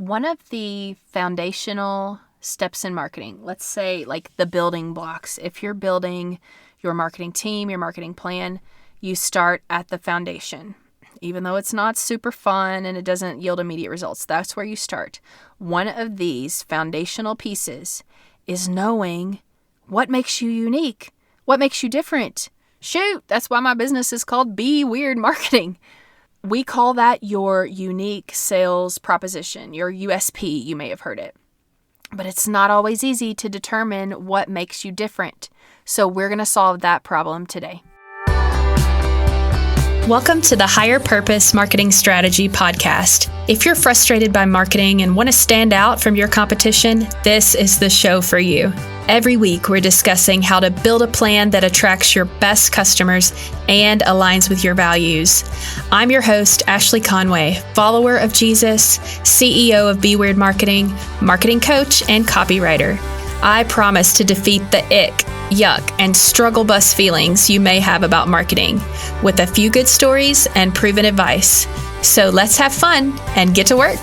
One of the foundational steps in marketing, let's say like the building blocks. If you're building your marketing team, your marketing plan, you start at the foundation. Even though it's not super fun and it doesn't yield immediate results, that's where you start. One of these foundational pieces is knowing what makes you unique, what makes you different. Shoot, that's why my business is called Be Weird Marketing. We call that your unique sales proposition, your USP. You may have heard it. But it's not always easy to determine what makes you different. So we're going to solve that problem today. Welcome to the Higher Purpose Marketing Strategy Podcast. If you're frustrated by marketing and want to stand out from your competition, this is the show for you. Every week, we're discussing how to build a plan that attracts your best customers and aligns with your values. I'm your host, Ashley Conway, follower of Jesus, CEO of Be Weird Marketing, marketing coach, and copywriter. I promise to defeat the ick, yuck, and struggle bus feelings you may have about marketing with a few good stories and proven advice. So let's have fun and get to work.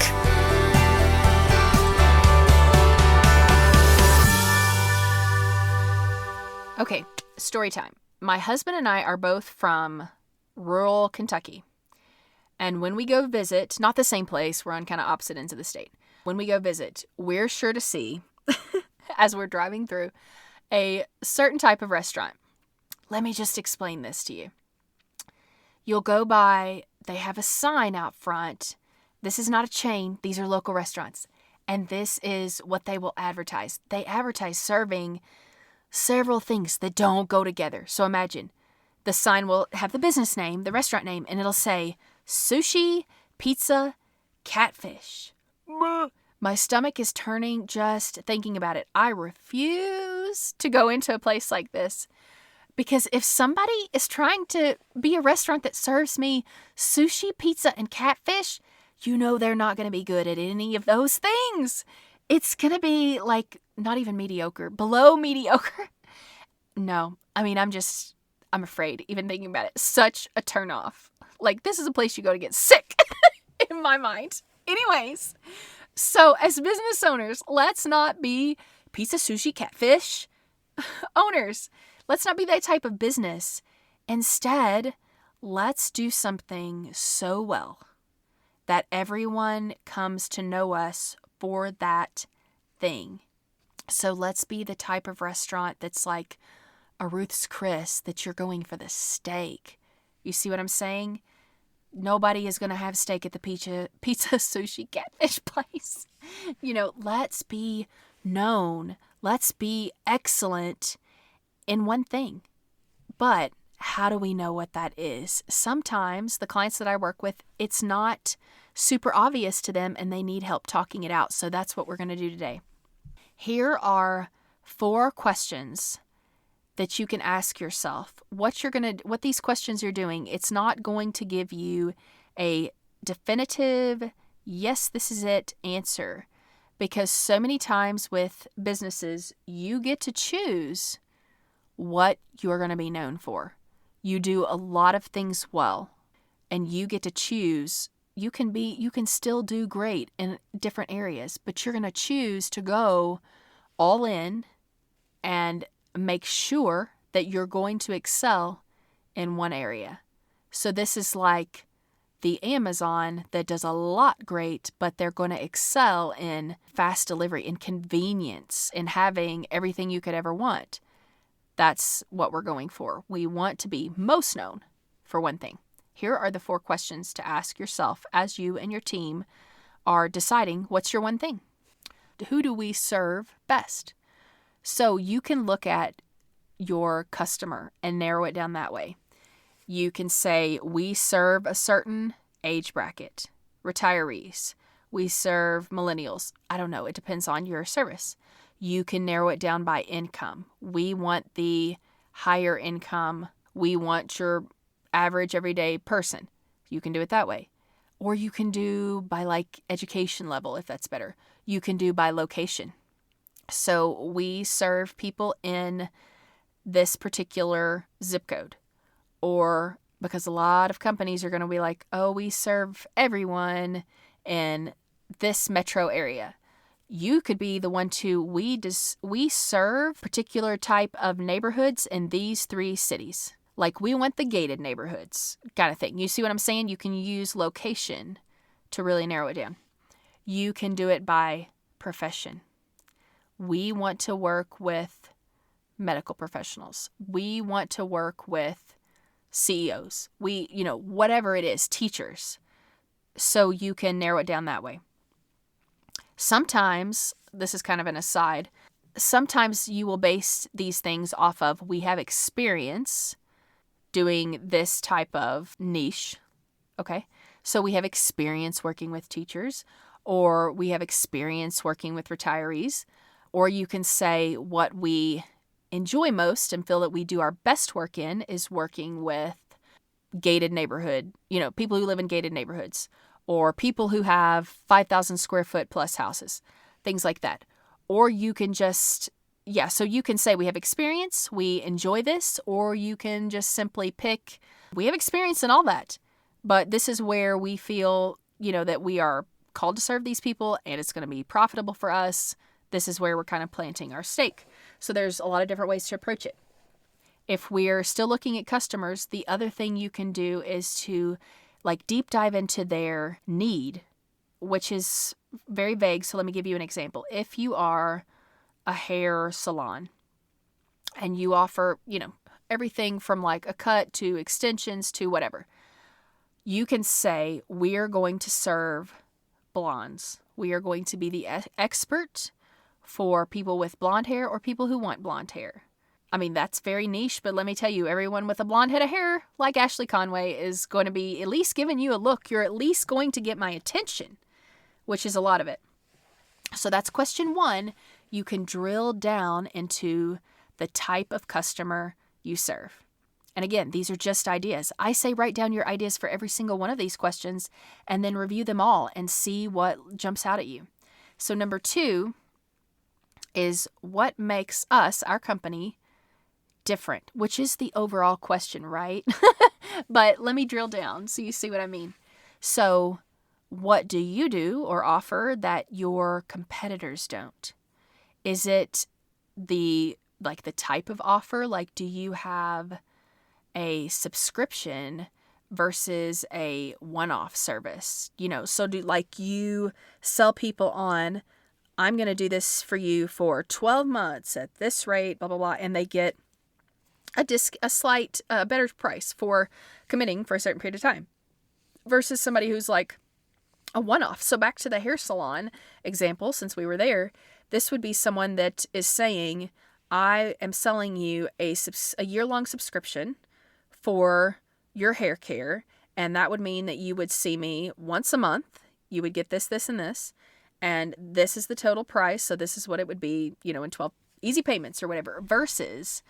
Okay, story time. My husband and I are both from rural Kentucky. And when we go visit, not the same place, we're on kind of opposite ends of the state. When we go visit, we're sure to see, as we're driving through, a certain type of restaurant. Let me just explain this to you. You'll go by, they have a sign out front. This is not a chain. These are local restaurants. And this is what they will advertise. They advertise serving several things that don't go together. So imagine the sign will have the business name, the restaurant name, and it'll say sushi, pizza, catfish. My stomach is turning just thinking about it. I refuse to go into a place like this because if somebody is trying to be a restaurant that serves me sushi, pizza, and catfish, you know they're not going to be good at any of those things. It's going to be like not even mediocre, below mediocre. No, I mean, I'm afraid even thinking about it. Such a turnoff. Like this is a place you go to get sick in my mind. Anyways, so as business owners, let's not be pizza, sushi, catfish owners. Let's not be that type of business. Instead, let's do something so well that everyone comes to know us for that thing. So let's be the type of restaurant that's like a Ruth's Chris, that you're going for the steak. You see what I'm saying? Nobody is going to have steak at the pizza, sushi, catfish place. Let's be known. Let's be excellent in one thing. But how do we know what that is? Sometimes the clients that I work with, it's not super obvious to them and they need help talking it out. So that's what we're going to do today. Here are 4 questions that you can ask yourself. What these questions you're doing, it's not going to give you a definitive, yes, this is it answer. Because so many times with businesses, you get to choose what you're going to be known for. You do a lot of things well, and you get to choose. You can still do great in different areas, but you're going to choose to go all in and make sure that you're going to excel in one area. So this is like the Amazon that does a lot great, but they're going to excel in fast delivery, in convenience, in having everything you could ever want. That's what we're going for. We want to be most known for one thing. Here are the 4 questions to ask yourself as you and your team are deciding what's your one thing. Who do we serve best? So you can look at your customer and narrow it down that way. You can say, we serve a certain age bracket, retirees. We serve millennials. I don't know. It depends on your service. You can narrow it down by income. We want the higher income. We want your average everyday person. You can do it that way. Or you can do by like education level, if that's better. You can do by location. So we serve people in this particular zip code. Or because a lot of companies are going to be like, oh, we serve everyone in this metro area. You could be the one to, we serve particular type of neighborhoods in these 3 cities. Like we want the gated neighborhoods kind of thing. You see what I'm saying? You can use location to really narrow it down. You can do it by profession. We want to work with medical professionals. We want to work with CEOs. Whatever it is, teachers. So you can narrow it down that way. Sometimes, this is kind of an aside, sometimes you will base these things off of, we have experience doing this type of niche. Okay. So we have experience working with teachers, or we have experience working with retirees, or you can say what we enjoy most and feel that we do our best work in is working with gated neighborhood, people who live in gated neighborhoods, or people who have 5,000 square foot plus houses, things like that. Or you can just, so you can say we have experience, we enjoy this, or you can just simply pick, we have experience in all that, but this is where we feel, that we are called to serve these people and it's going to be profitable for us. This is where we're kind of planting our stake. So there's a lot of different ways to approach it. If we're still looking at customers, the other thing you can do is to deep dive into their need, which is very vague. So let me give you an example. If you are a hair salon and you offer, everything from a cut to extensions to whatever, you can say, we are going to serve blondes. We are going to be the expert for people with blonde hair or people who want blonde hair. I mean, that's very niche, but let me tell you, everyone with a blonde head of hair like Ashley Conway is going to be at least giving you a look. You're at least going to get my attention, which is a lot of it. So that's question 1. You can drill down into the type of customer you serve. And again, these are just ideas. I say write down your ideas for every single one of these questions and then review them all and see what jumps out at you. So number 2 is what makes us, our company, different, which is the overall question, right? But let me drill down so you see what I mean. So what do you do or offer that your competitors don't? Is it the type of offer? Do you have a subscription versus a one-off service? So do you sell people on, I'm going to do this for you for 12 months at this rate, blah, blah, blah, and they get a slight better price for committing for a certain period of time versus somebody who's a one-off. So back to the hair salon example, since we were there, this would be someone that is saying, I am selling you a year-long subscription for your hair care, and that would mean that you would see me once a month. You would get this, this, and this, and this is the total price, so this is what it would be, in 12 easy payments or whatever, versus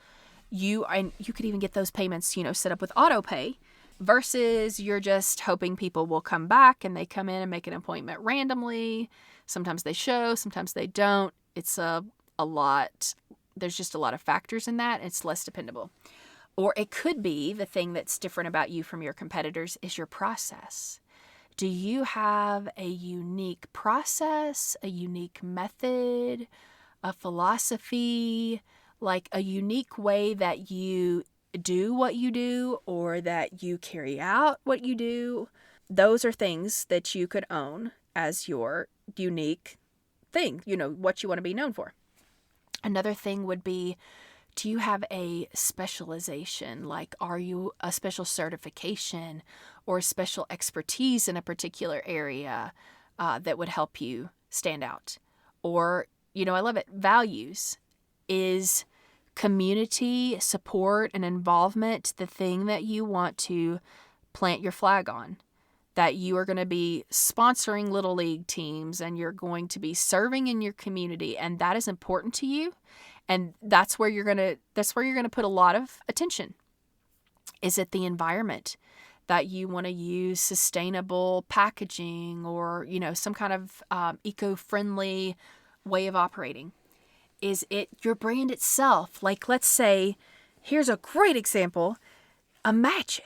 you could even get those payments, set up with auto pay, versus you're just hoping people will come back and they come in and make an appointment randomly. Sometimes they show, sometimes they don't. It's a lot. There's just a lot of factors in that. It's less dependable. Or it could be the thing that's different about you from your competitors is your process. Do you have a unique process, a unique method, a philosophy, a unique way that you do what you do or that you carry out what you do? Those are things that you could own as your unique thing, what you want to be known for. Another thing would be, do you have a specialization? Are you a special certification or special expertise in a particular area that would help you stand out? Or, I love it. Values. Is community support and involvement the thing that you want to plant your flag on? That you are going to be sponsoring little league teams and you're going to be serving in your community, and that is important to you, and that's where you're going to put a lot of attention. Is it the environment that you want to use sustainable packaging or some kind of eco-friendly way of operating? Is it your brand itself? Let's say, here's a great example. Imagine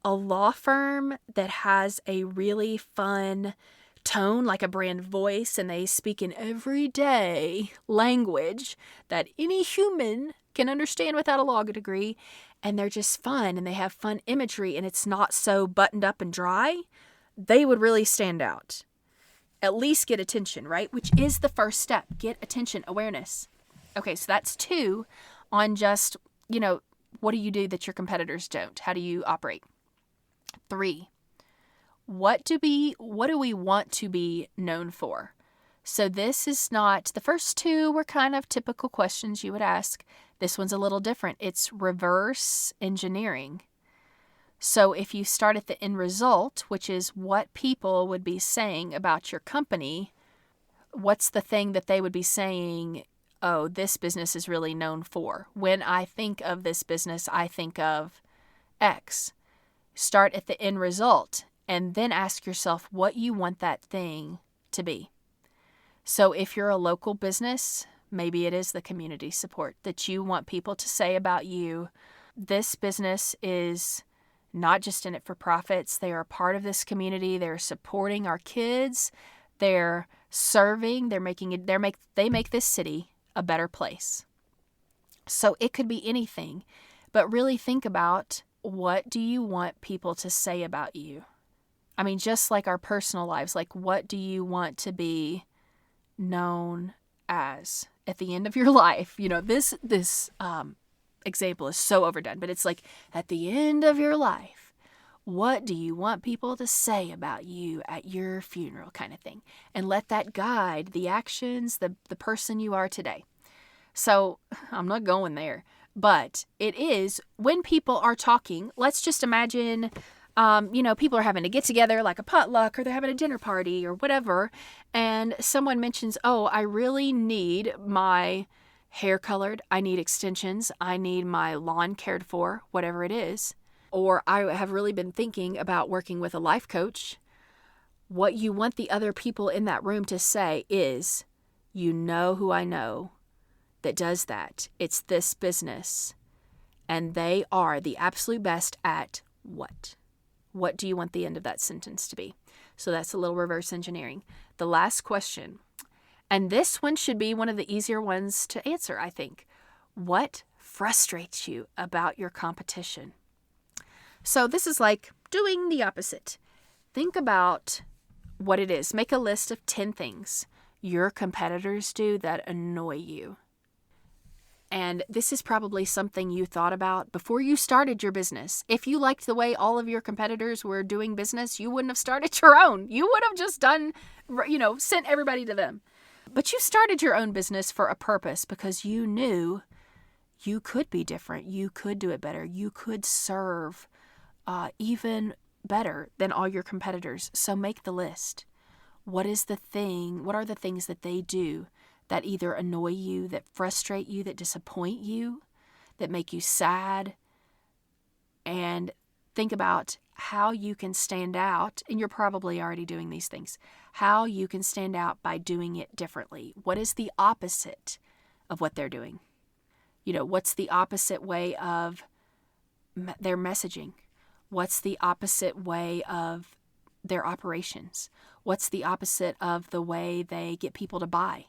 a law firm that has a really fun tone, like a brand voice, and they speak in everyday language that any human can understand without a law degree, and they're just fun, and they have fun imagery, and it's not so buttoned up and dry, they would really stand out. At least get attention, right? Which is the first step. Get attention, awareness. Okay, so that's 2 on just, what do you do that your competitors don't? How do you operate? 3, what do we want to be known for? So this is not, the first 2 were kind of typical questions you would ask. This one's a little different. It's reverse engineering. So if you start at the end result, which is what people would be saying about your company, what's the thing that they would be saying, oh, this business is really known for? When I think of this business, I think of X. Start at the end result and then ask yourself what you want that thing to be. So if you're a local business, maybe it is the community support that you want people to say about you. This business is not just in it for profits. They are a part of this community. They're supporting our kids. They're serving. They make this city a better place. So it could be anything, but really think about, what do you want people to say about you? I mean, just like our personal lives, like what do you want to be known as at the end of your life? This example is so overdone, but it's like at the end of your life, what do you want people to say about you at your funeral, kind of thing? And let that guide the actions, the person you are today. So I'm not going there, but it is when people are talking, let's just imagine, people are having a get together like a potluck, or they're having a dinner party or whatever. And someone mentions, oh, I really need my hair colored. I need extensions. I need my lawn cared for, whatever it is. Or I have really been thinking about working with a life coach. What you want the other people in that room to say is, you know who I know that does that. It's this business. And they are the absolute best at what? What do you want the end of that sentence to be? So that's a little reverse engineering. The last question, and this one should be one of the easier ones to answer, I think. What frustrates you about your competition? So this is like doing the opposite. Think about what it is. Make a list of 10 things your competitors do that annoy you. And this is probably something you thought about before you started your business. If you liked the way all of your competitors were doing business, you wouldn't have started your own. You would have just sent everybody to them. But you started your own business for a purpose because you knew you could be different. You could do it better. You could serve even better than all your competitors. So make the list. What are the things that they do that either annoy you, that frustrate you, that disappoint you, that make you sad? And think about how you can stand out, and you're probably already doing these things, how you can stand out by doing it differently. What is the opposite of what they're doing? What's the opposite way of their messaging? What's the opposite way of their operations? What's the opposite of the way they get people to buy?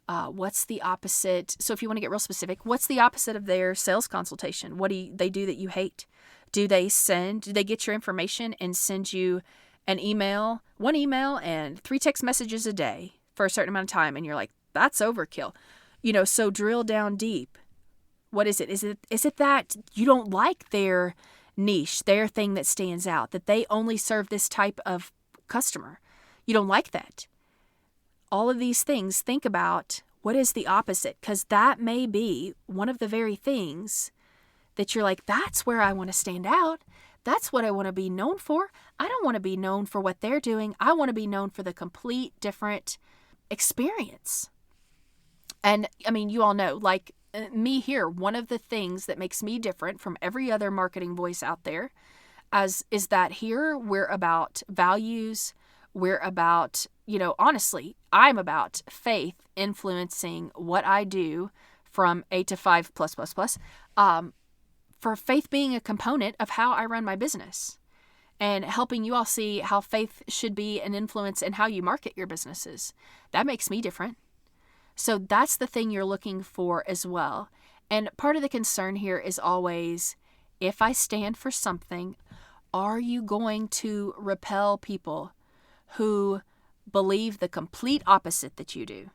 What's the opposite? So if you want to get real specific, what's the opposite of their sales consultation? What do they do that you hate? Do they get your information and send you one email and 3 text messages a day for a certain amount of time? And you're like, that's overkill. So drill down deep. What is it? Is it that you don't like their niche, their thing that stands out, that they only serve this type of customer? You don't like that. All of these things, think about what is the opposite, because that may be one of the very things that you're like, that's where I want to stand out. That's what I want to be known for. I don't want to be known for what they're doing. I want to be known for the complete different experience. And I mean, you all know, like me here, one of the things that makes me different from every other marketing voice out there is that here we're about values. We're about, honestly, I'm about faith influencing what I do from 8 to 5 plus, for faith being a component of how I run my business. and helping you all see how faith should be an influence in how you market your businesses. That makes me different. So that's the thing you're looking for as well. And part of the concern here is always, if I stand for something, are you going to repel people who believe the complete opposite that you do?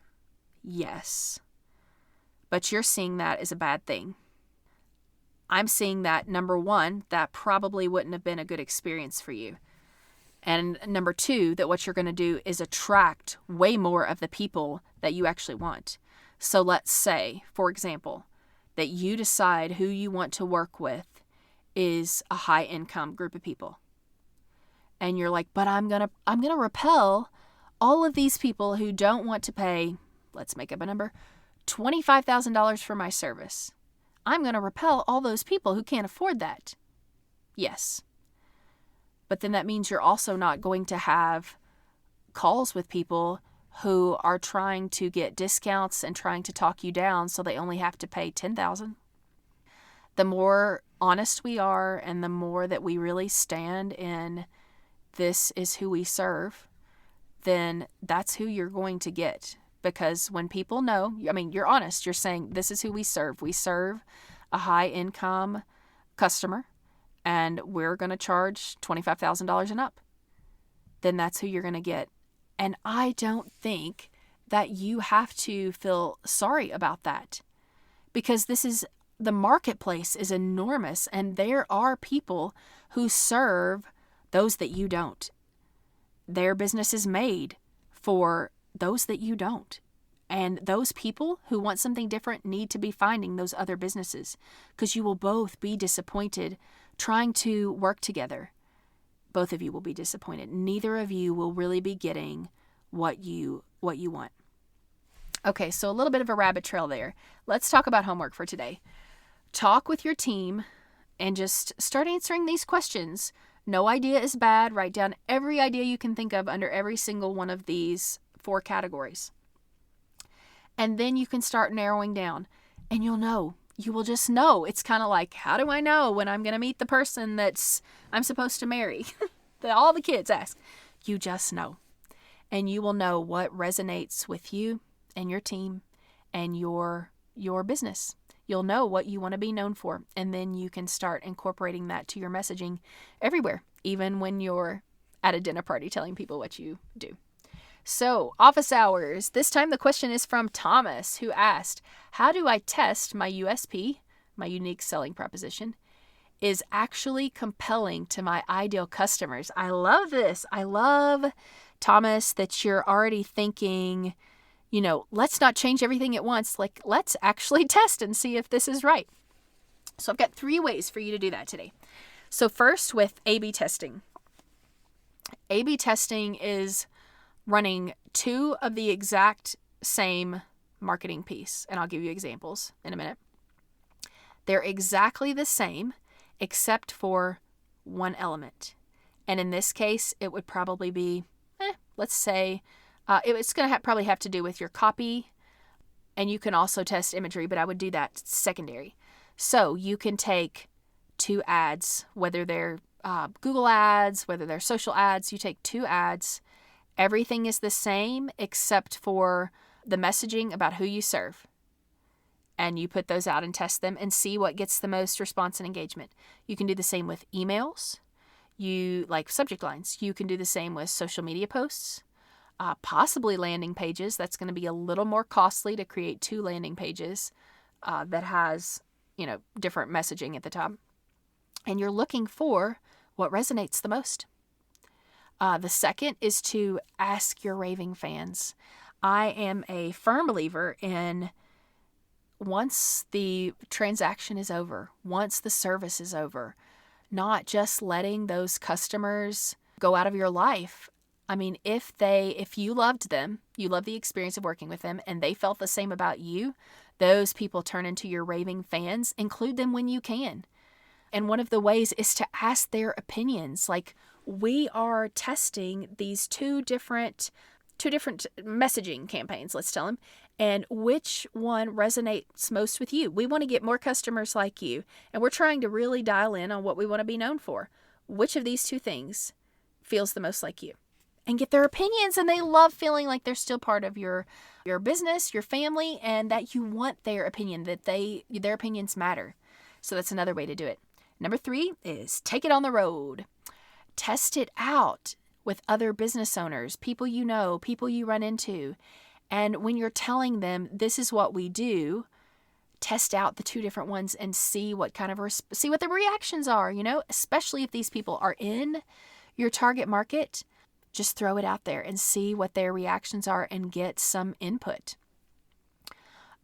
Yes. But you're seeing that as a bad thing. I'm seeing that, number one, that probably wouldn't have been a good experience for you. And number two, that what you're going to do is attract way more of the people that you actually want. So let's say, for example, that you decide who you want to work with is a high income group of people. And you're like, but I'm going to repel all of these people who don't want to pay, let's make up a number, $25,000 for my service. I'm going to repel all those people who can't afford that. Yes. But then that means you're also not going to have calls with people who are trying to get discounts and trying to talk you down so they only have to pay $10,000. The more honest we are and the more that we really stand in this is who we serve, then that's who you're going to get. Because when people know, I mean, you're honest, you're saying this is who we serve. We serve a high income customer and we're going to charge $25,000 and up. Then that's who you're going to get. And I don't think that you have to feel sorry about that, because the marketplace is enormous and there are people who serve those that you don't. Their business is made for those that you don't. And those people who want something different need to be finding those other businesses, because you will both be disappointed trying to work together. Both of you will be disappointed. Neither of you will really be getting what you want. Okay, so a little bit of a rabbit trail there. Let's talk about homework for today. Talk with your team and just start answering these questions. No idea is bad. Write down every idea you can think of under every single one of these 4 categories. And then you can start narrowing down, and you'll know. You will just know. It's kind of like, how do I know when I'm going to meet the person I'm supposed to marry? That all the kids ask. You just know. And you will know what resonates with you and your team and your business. You'll know what you want to be known for, and then you can start incorporating that to your messaging everywhere, even when you're at a dinner party telling people what you do. So, office hours. This time the question is from Thomas, who asked, how do I test my USP, my unique selling proposition, is actually compelling to my ideal customers? I love this. I love, Thomas, that you're already thinking, let's not change everything at once. Like, let's actually test and see if this is right. So I've got 3 ways for you to do that today. So first, with A/B testing. A/B testing is running 2 of the exact same marketing piece. And I'll give you examples in a minute. They're exactly the same except for one element. And in this case, it would probably be, let's say, it's going to probably have to do with your copy. And you can also test imagery, but I would do that secondary. So you can take 2 ads, whether they're Google ads, whether they're social ads. You take 2 ads. Everything is the same except for the messaging about who you serve. And you put those out and test them and see what gets the most response and engagement. You can do the same with emails. You like subject lines. You can do the same with social media posts, possibly landing pages. That's going to be a little more costly to create 2 landing pages that has, different messaging at the top. And you're looking for what resonates the most. The second is to ask your raving fans. I am a firm believer in once the transaction is over, once the service is over, not just letting those customers go out of your life. I mean, if you loved them, you loved the experience of working with them, and they felt the same about you, those people turn into your raving fans. Include them when you can. And one of the ways is to ask their opinions. Like, we are testing these two different messaging campaigns, let's tell them, and which one resonates most with you. We want to get more customers like you, and we're trying to really dial in on what we want to be known for. which of these two things feels the most like you, and get their opinions. And they love feeling like they're still part of your business, your family, and that you want their opinion, that their opinions matter. So that's another way to do it. Number 3 is take it on the road. Test it out with other business owners, people you know, people you run into. And when you're telling them, this is what we do, test out the 2 different ones and see what see what the reactions are, especially if these people are in your target market. Just throw it out there and see what their reactions are and get some input.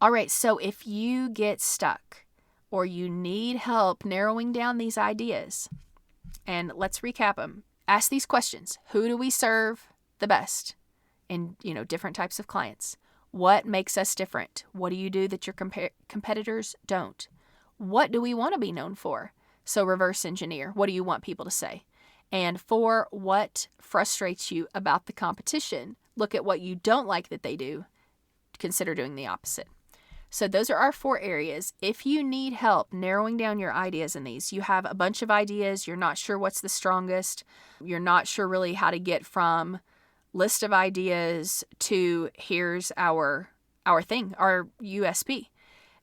All right, so if you get stuck or you need help narrowing down these ideas, and let's recap them. Ask these questions. Who do we serve the best in, different types of clients? What makes us different? What do you do that your competitors don't? What do we want to be known for? So reverse engineer. What do you want people to say? And 4, what frustrates you about the competition? Look at what you don't like that they do. Consider doing the opposite. So those are our 4 areas. If you need help narrowing down your ideas in these, you have a bunch of ideas, you're not sure what's the strongest, you're not sure really how to get from list of ideas to here's our thing, our USP,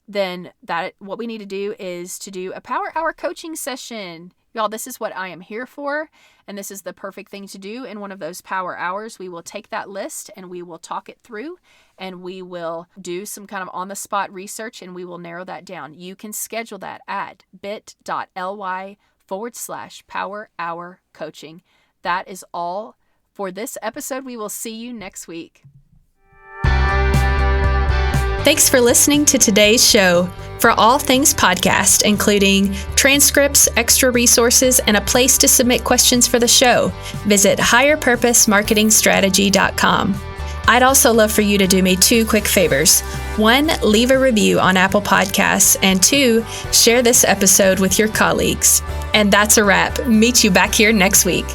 then what we need to do is to do a Power Hour coaching session. Y'all, this is what I am here for, and this is the perfect thing to do in one of those power hours. We will take that list and we will talk it through, and we will do some kind of on-the-spot research, and we will narrow that down. You can schedule that at bit.ly/Power Hour Coaching. That is all for this episode. We will see you next week. Thanks for listening to today's show. For all things podcast, including transcripts, extra resources, and a place to submit questions for the show, visit higherpurposemarketingstrategy.com. I'd also love for you to do me 2 quick favors. 1, leave a review on Apple Podcasts, and 2, share this episode with your colleagues. And that's a wrap. Meet you back here next week.